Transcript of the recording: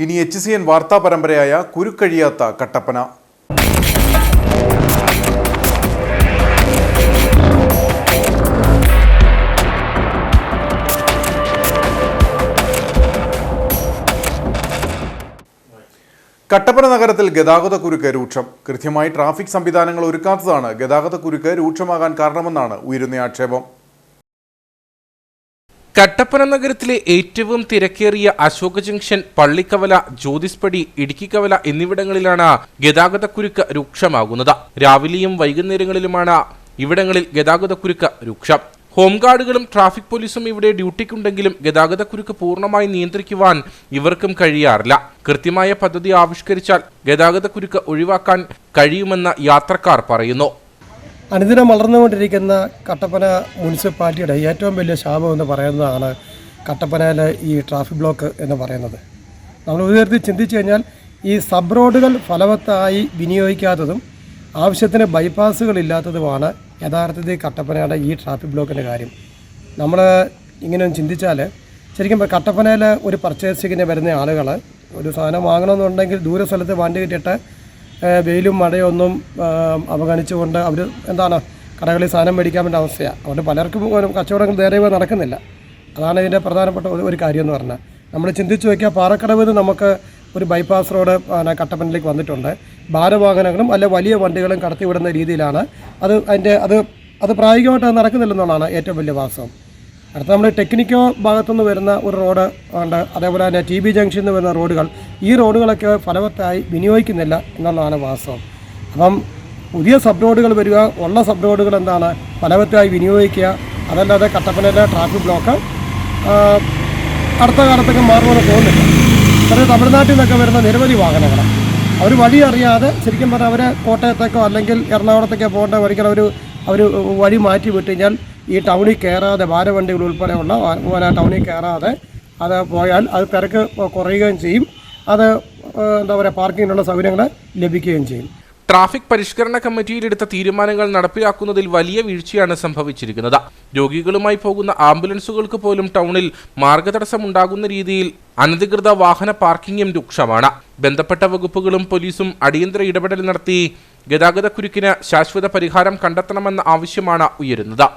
ഇനി HCN വാർത്താ പരമ്പരയായ കുരുക്കഴിയാത്ത കട്ടപ്പന. കട്ടപ്പന നഗരത്തിൽ ഗതാഗതക്കുരുക്ക് രൂക്ഷം. കൃത്യമായി ട്രാഫിക് സംവിധാനങ്ങൾ ഒരുക്കാത്തതാണ് ഗതാഗതക്കുരുക്ക് രൂക്ഷമാകാൻ കാരണമെന്നാണ് ഉയരുന്ന ആക്ഷേപം. കട്ടപ്പന നഗരത്തിലെ ഏറ്റവും തിരക്കേറിയ അശോക ജംഗ്ഷൻ, പള്ളിക്കവല, ജ്യോതിസ്പടി, ഇടുക്കിക്കവല എന്നിവിടങ്ങളിലാണ് ഗതാഗതക്കുരുക്ക് രൂക്ഷമാകുന്നത്. രാവിലെയും വൈകുന്നേരങ്ങളിലുമാണ് ഇവിടങ്ങളിൽ ഗതാഗതക്കുരുക്ക് രൂക്ഷം. ഹോംഗാർഡുകളും ട്രാഫിക് പോലീസും ഇവിടെ ഡ്യൂട്ടിക്കുണ്ടെങ്കിലും ഗതാഗതക്കുരുക്ക് പൂർണ്ണമായി നിയന്ത്രിക്കുവാൻ ഇവർക്കും കഴിയാറില്ല. കൃത്യമായ പദ്ധതി ആവിഷ്കരിച്ചാൽ ഗതാഗതക്കുരുക്ക് ഒഴിവാക്കാൻ കഴിയുമെന്ന് യാത്രക്കാർ പറയുന്നു. അനുദിനം വളർന്നുകൊണ്ടിരിക്കുന്ന കട്ടപ്പന മുനിസിപ്പാലിറ്റിയുടെ ഏറ്റവും വലിയ ശാപം എന്ന് പറയുന്നതാണ് കട്ടപ്പനയിലെ ഈ ട്രാഫിക് ബ്ലോക്ക് എന്ന് പറയുന്നത്. നമ്മൾ ഉയർത്തി ചിന്തിച്ചു കഴിഞ്ഞാൽ ഈ സബ് റോഡുകൾ ഫലവത്തായി വിനിയോഗിക്കാത്തതും ആവശ്യത്തിന് ബൈപ്പാസുകളില്ലാത്തതുമാണ് യഥാർത്ഥത്തിൽ കട്ടപ്പനയുടെ ഈ ട്രാഫിക് ബ്ലോക്കിൻ്റെ കാര്യം. നമ്മൾ ഇങ്ങനെ ചിന്തിച്ചാൽ ശരിക്കും കട്ടപ്പനയിൽ ഒരു പർച്ചേസിങ്ങിന് വരുന്ന ആളുകൾ ഒരു സാധനം വാങ്ങണമെന്നുണ്ടെങ്കിൽ ദൂര സ്ഥലത്ത് വണ്ടി കിട്ടിയിട്ട് വെയിലും മഴയൊന്നും അവഗണിച്ചുകൊണ്ട് അവർ കടകളിൽ സാധനം മേടിക്കാൻ വേണ്ട അവസ്ഥയാണ്. അതുകൊണ്ട് പലർക്കും കച്ചവടങ്ങൾ നേരെ നടക്കുന്നില്ല. അതാണ് ഇതിൻ്റെ പ്രധാനപ്പെട്ട ഒരു കാര്യം എന്ന് പറഞ്ഞാൽ. നമ്മൾ ചിന്തിച്ച് വയ്ക്കുക, പാറക്കടവിൽ നിന്ന് നമുക്ക് ഒരു ബൈപ്പാസ് റോഡ് കട്ടപ്പനയിലേക്ക് വന്നിട്ടുണ്ട്. ഭാരവാഹനങ്ങളും അല്ല വലിയ വണ്ടികളും കടത്തിവിടുന്ന രീതിയിലാണ് അത് പ്രായോഗികമായിട്ട് നടക്കുന്നില്ലെന്നുള്ളതാണ് ഏറ്റവും വലിയ വാസ്തവം. അടുത്ത നമ്മൾ ടെക്നിക്കോ ഭാഗത്തുനിന്ന് വരുന്ന ഒരു റോഡ് ഉണ്ട്. അതേപോലെ തന്നെ TB ജംഗ്ഷനിൽ നിന്ന് വരുന്ന റോഡുകൾ, ഈ റോഡുകളൊക്കെ ഫലവത്തായി വിനിയോഗിക്കുന്നില്ല എന്നുള്ളതാണ് വാസ്തവം. അപ്പം പുതിയ സബ് റോഡുകൾ വരിക, ഉള്ള സബ് റോഡുകൾ ഫലവത്തായി വിനിയോഗിക്കുക. അതല്ലാതെ കട്ടപ്പനയിലെ ട്രാഫിക് ബ്ലോക്ക് അടുത്ത കാലത്തൊക്കെ മാറുമെന്ന് തോന്നുന്നില്ല. കാരണം തമിഴ്നാട്ടിൽ നിന്നൊക്കെ വരുന്ന നിരവധി വാഹനങ്ങൾ അവർ വഴി അറിയാതെ ശരിക്കും പറഞ്ഞാൽ അവർ കോട്ടയത്തേക്കോ അല്ലെങ്കിൽ എറണാകുളത്തേക്കോ പോകേണ്ട ഒരിക്കലും അവർ വഴി മാറ്റി വിട്ട് കഴിഞ്ഞാൽ ഈ ടൗണിൽ കയറാതെ ഭാരവണ്ടികൾ ഉൾപ്പെടെയുള്ള ടൗണിൽ കയറാതെ അത് പോയാൽ അത് തിരക്ക് കുറയുകയും ചെയ്യും. അത് പാർക്കിങ്ങിനുള്ള സൗകര്യങ്ങൾ ലഭിക്കുകയും ചെയ്യും. ട്രാഫിക് പരിഷ്കരണ കമ്മിറ്റിയിലെടുത്ത തീരുമാനങ്ങൾ നടപ്പിലാക്കുന്നതിൽ വലിയ വീഴ്ചയാണ് സംഭവിച്ചിരിക്കുന്നത്. രോഗികളുമായി പോകുന്ന ആംബുലൻസുകൾക്ക് പോലും ടൗണിൽ മാർഗതടസ്സമുണ്ടാകുന്ന രീതിയിൽ അനധികൃത വാഹന പാർക്കിംഗും രൂക്ഷമാണ്. ബന്ധപ്പെട്ട വകുപ്പുകളും പോലീസും അടിയന്തര ഇടപെടൽ നടത്തി ഗതാഗതക്കുരുക്കിന് ശാശ്വത പരിഹാരം കണ്ടെത്തണമെന്ന ആവശ്യമാണ് ഉയരുന്നത്.